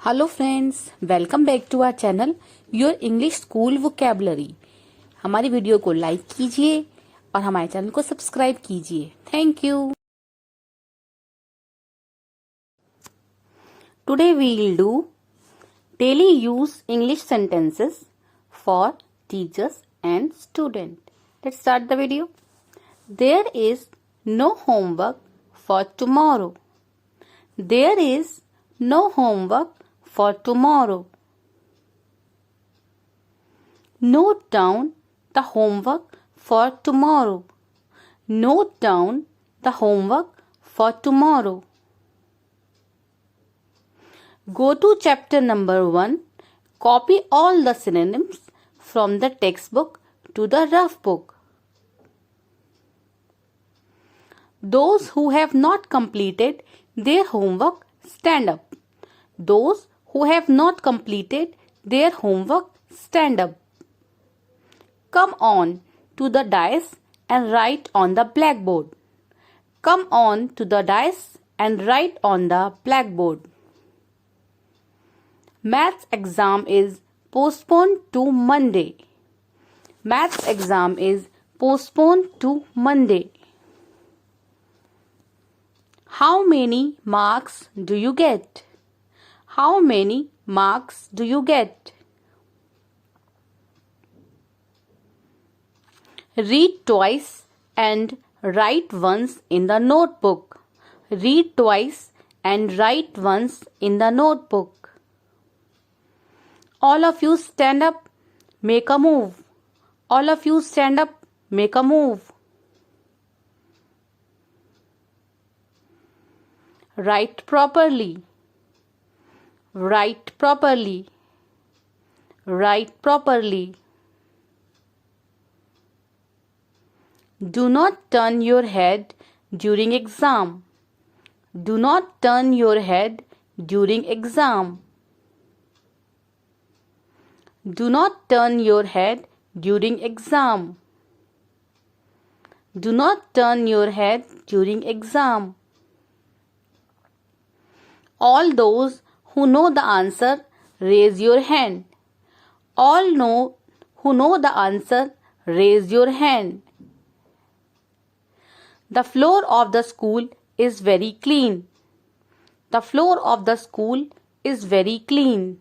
Hello friends, welcome back to our channel your English school vocabulary. हमारी video को like कीजिए और हमारे चैनल को सब्सक्राइब कीजिए। Thank you. Today we will do daily use English sentences for teachers and student. Let's start the video. There is no homework for tomorrow. There is no homework for tomorrow. Note down the homework for tomorrow. Note down the homework for tomorrow. Go to chapter number 1. Copy all the synonyms from the textbook to the rough book. Those who have not completed their homework, stand up. Those who have not completed their homework, stand up. Come on to the dais and write on the blackboard. Come on to the dais and write on the blackboard. Maths exam is postponed to Monday. Maths exam is postponed to Monday. How many marks do you get? How many marks do you get? Read twice and write once in the notebook. Read twice and write once in the notebook. All of you stand up, make a move. All of you stand up, make a move. Write properly. Write properly. Write properly. Do not turn your head during exam. Do not turn your head during exam. Do not turn your head during exam. Do not turn your head during exam. All those who know the answer, raise your hand. All who know the answer, raise your hand. The floor of the school is very clean. The floor of the school is very clean.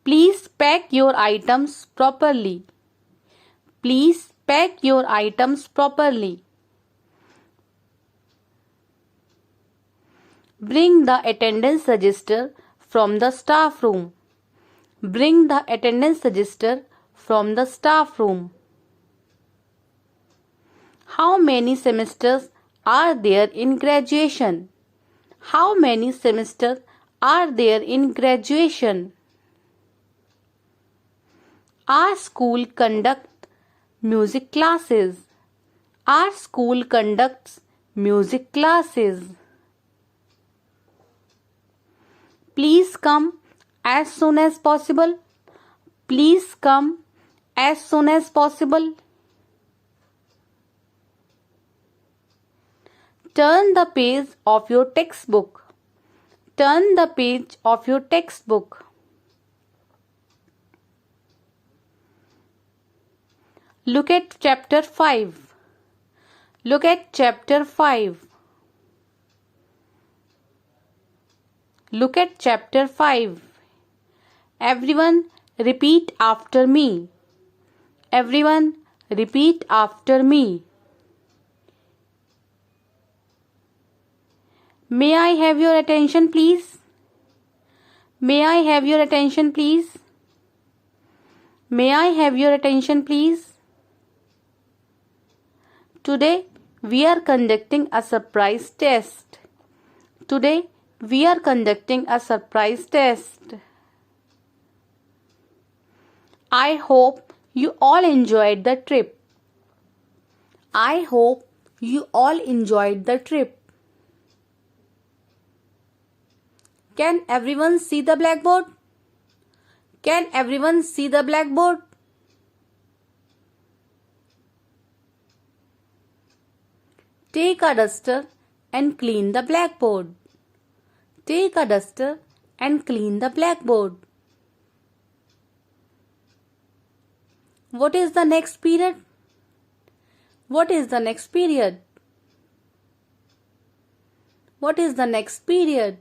Please pack your items properly. Please pack your items properly. Bring the attendance register from the staff room. Bring the attendance register from the staff room. How many semesters are there in graduation? How many semesters are there in graduation? Our school conducts music classes. Our school conducts music classes. Please come as soon as possible. Please come as soon as possible. Turn the page of your textbook. Turn the page of your textbook. Look at chapter 5. Look at chapter 5. Look at chapter 5. Everyone repeat after me. Everyone repeat after me. May I have your attention, please? May I have your attention, please? May I have your attention, please? Today we are conducting a surprise test. Today we are conducting a surprise test. I hope you all enjoyed the trip. I hope you all enjoyed the trip. Can everyone see the blackboard? Can everyone see the blackboard? Take a duster and clean the blackboard. Take a duster and clean the blackboard. What is the next period? What is the next period? What is the next period?